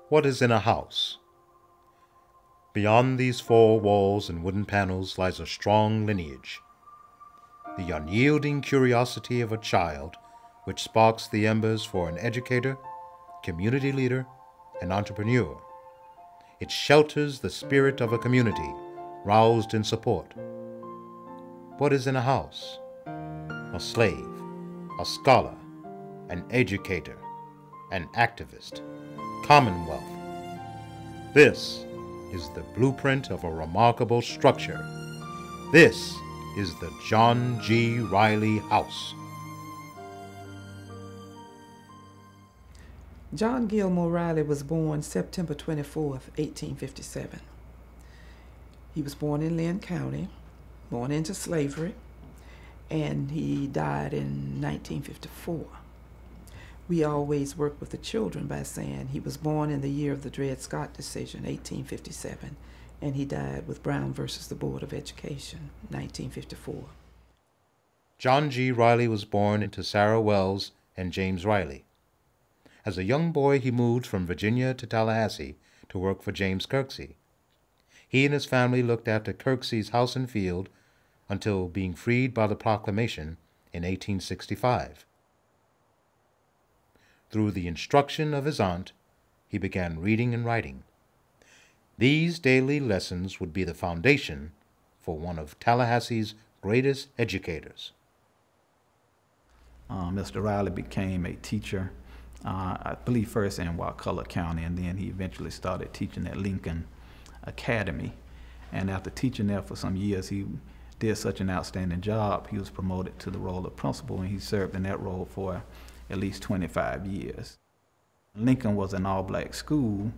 What is in a house? Beyond these four walls and wooden panels lies a strong lineage, the unyielding curiosity of a child which sparks the embers for an educator, community leader, and entrepreneur. It shelters the spirit of a community, roused in support. What is in a house? A slave, a scholar, an educator, an activist, commonwealth. This is the blueprint of a remarkable structure. This is the John G. Riley House. John Gilmore Riley was born September 24th, 1857. He was born in Lynn County, born into slavery, and he died in 1954. We always work with the children by saying he was born in the year of the Dred Scott decision, 1857, and he died with Brown versus the Board of Education, 1954. John G. Riley was born into Sarah Wells and James Riley. As a young boy, he moved from Virginia to Tallahassee to work for James Kirksey. He and his family looked after Kirksey's house and field until being freed by the proclamation in 1865. Through the instruction of his aunt, he began reading and writing. These daily lessons would be the foundation for one of Tallahassee's greatest educators. Mr. Riley became a teacher, I believe first in Wakulla County, and then he eventually started teaching at Lincoln Academy. And after teaching there for some years, he did such an outstanding job, he was promoted to the role of principal, and he served in that role for at least 25 years. Lincoln was an all-black school,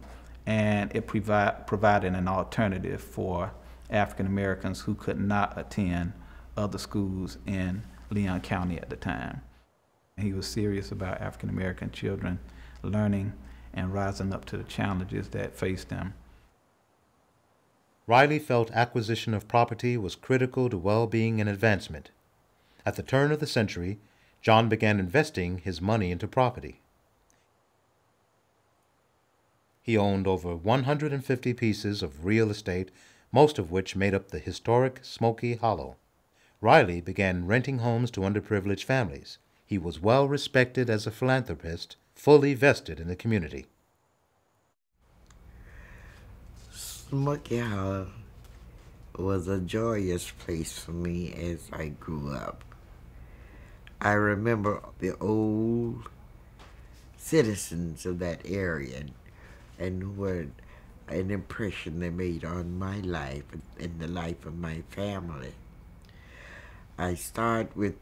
and it provided an alternative for African Americans who could not attend other schools in Leon County at the time. He was serious about African American children learning and rising up to the challenges that faced them. Riley felt acquisition of property was critical to well-being and advancement. At the turn of the century, John began investing his money into property. He owned over 150 pieces of real estate, most of which made up the historic Smokey Hollow. Riley began renting homes to underprivileged families. He was well respected as a philanthropist, fully vested in the community. Smokey Hollow was a joyous place for me as I grew up. I remember the old citizens of that area and what an impression they made on my life and the life of my family. I start with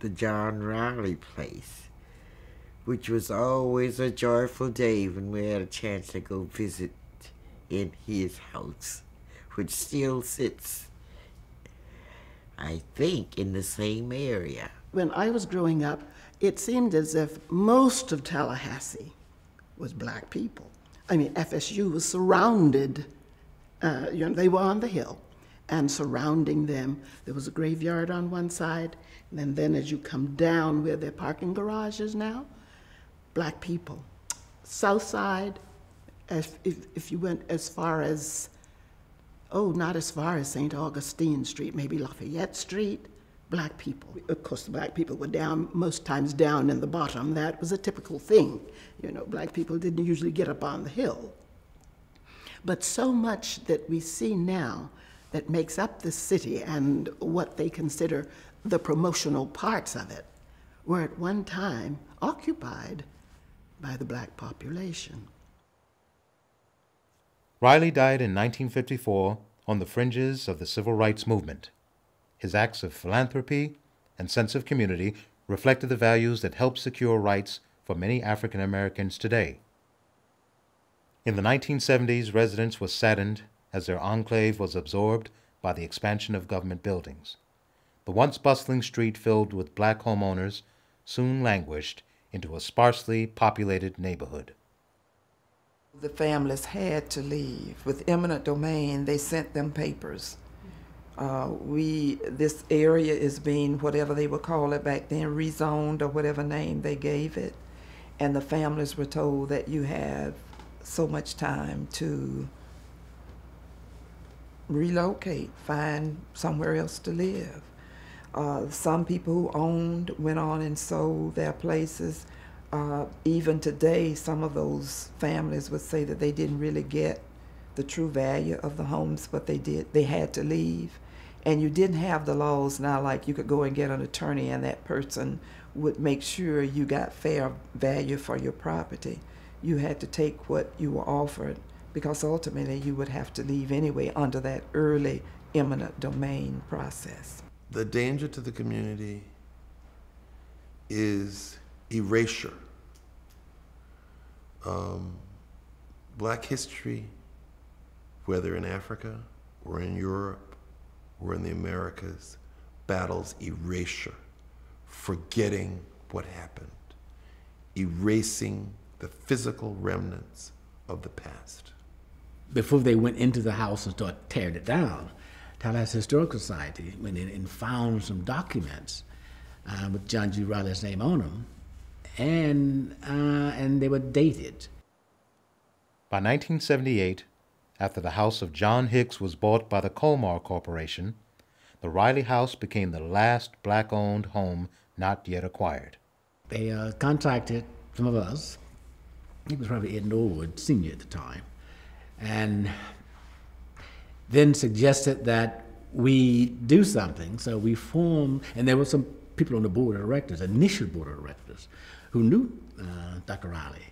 the John Riley place, which was always a joyful day when we had a chance to go visit in his house, which still sits, I think, in the same area. When I was growing up, it seemed as if most of Tallahassee was black people. I mean, FSU was surrounded, they were on the hill, and surrounding them, there was a graveyard on one side, and then as you come down where their parking garage is now, black people. South side, if you went as far as, not as far as St. Augustine Street, maybe Lafayette Street, black people. Of course, the black people were down, most times down in the bottom. That was a typical thing. You know, black people didn't usually get up on the hill. But so much that we see now that makes up the city and what they consider the promotional parts of it were at one time occupied by the black population. Riley died in 1954 on the fringes of the Civil Rights Movement. His acts of philanthropy and sense of community reflected the values that helped secure rights for many African Americans today. In the 1970s, residents were saddened as their enclave was absorbed by the expansion of government buildings. The once bustling street filled with black homeowners soon languished into a sparsely populated neighborhood. The families had to leave. With eminent domain, they sent them papers. This area is being, whatever they would call it back then, rezoned or whatever name they gave it. And the families were told that you have so much time to relocate, find somewhere else to live. Some people who owned went on and sold their places. Even today, some of those families would say that they didn't really get the true value of the homes, but they did. They had to leave. And you didn't have the laws now like you could go and get an attorney and that person would make sure you got fair value for your property. You had to take what you were offered, because ultimately you would have to leave anyway under that early eminent domain process. The danger to the community is erasure. Black history, whether in Africa or in Europe or in the Americas, battles erasure, forgetting what happened, erasing the physical remnants of the past. Before they went into the house and started tearing it down, Tallahassee Historical Society went in and found some documents with John G. Riley's name on them, and they were dated. By 1978, after the house of John Hicks was bought by the Colmar Corporation, the Riley House became the last black-owned home not yet acquired. They contacted some of us. It was probably Ed Norwood, Sr. at the time, and then suggested that we do something. So we formed, and there were some people on the board of directors, initial board of directors, who knew Dr. Riley.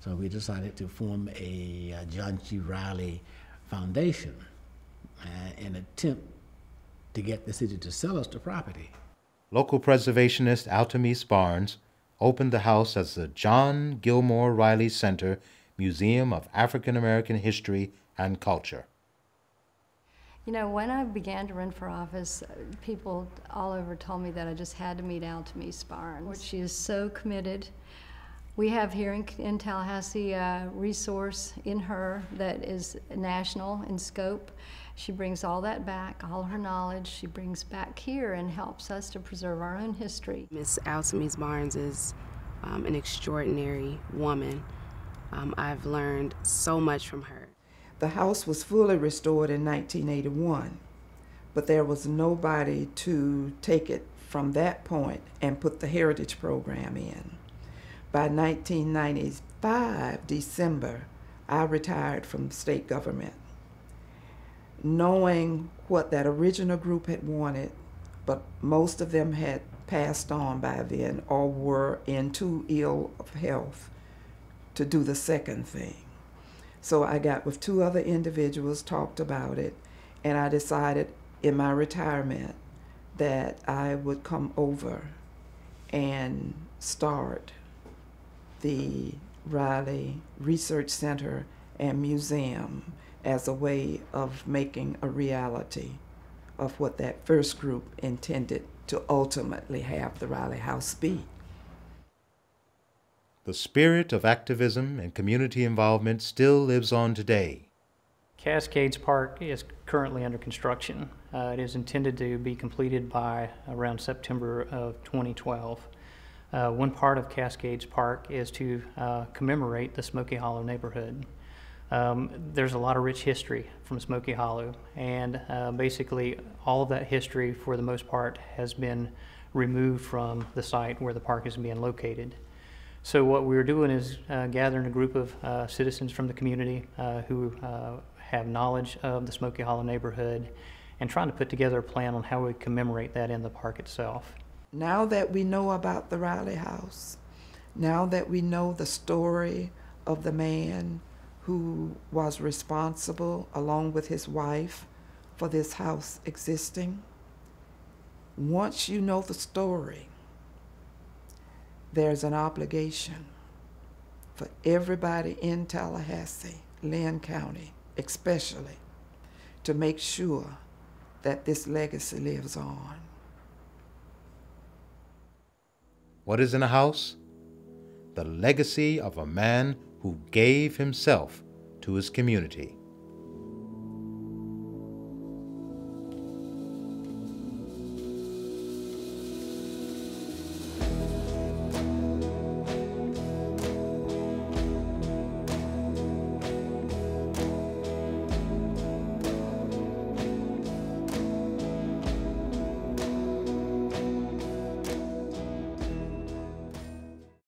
So we decided to form a John G. Riley Foundation in an attempt to get the city to sell us the property. Local preservationist Althemese Barnes opened the house as the John Gilmore Riley Center Museum of African American History and Culture. You know, when I began to run for office, people all over told me that I just had to meet Althemese Barnes. She is so committed. We have here in Tallahassee a resource in her that is national in scope. She brings all that back, all her knowledge, she brings back here and helps us to preserve our own history. Miss Althemese Barnes is an extraordinary woman. I've learned so much from her. The house was fully restored in 1981, but there was nobody to take it from that point and put the heritage program in. By 1995, December, I retired from state government, knowing what that original group had wanted, but most of them had passed on by then or were in too ill of health to do the second thing. So I got with two other individuals, talked about it, and I decided in my retirement that I would come over and start the Riley Research Center and Museum as a way of making a reality of what that first group intended to ultimately have the Riley House be. The spirit of activism and community involvement still lives on today. Cascades Park is currently under construction. It is intended to be completed by around September of 2012. One part of Cascades Park is to commemorate the Smoky Hollow neighborhood. There's a lot of rich history from Smoky Hollow, and basically all of that history, for the most part, has been removed from the site where the park is being located. So what we're doing is gathering a group of citizens from the community who have knowledge of the Smoky Hollow neighborhood and trying to put together a plan on how we commemorate that in the park itself. Now that we know about the Riley House, now that we know the story of the man who was responsible, along with his wife, for this house existing, once you know the story, there's an obligation for everybody in Tallahassee, Lynn County especially, to make sure that this legacy lives on. What is in a house? The legacy of a man who gave himself to his community.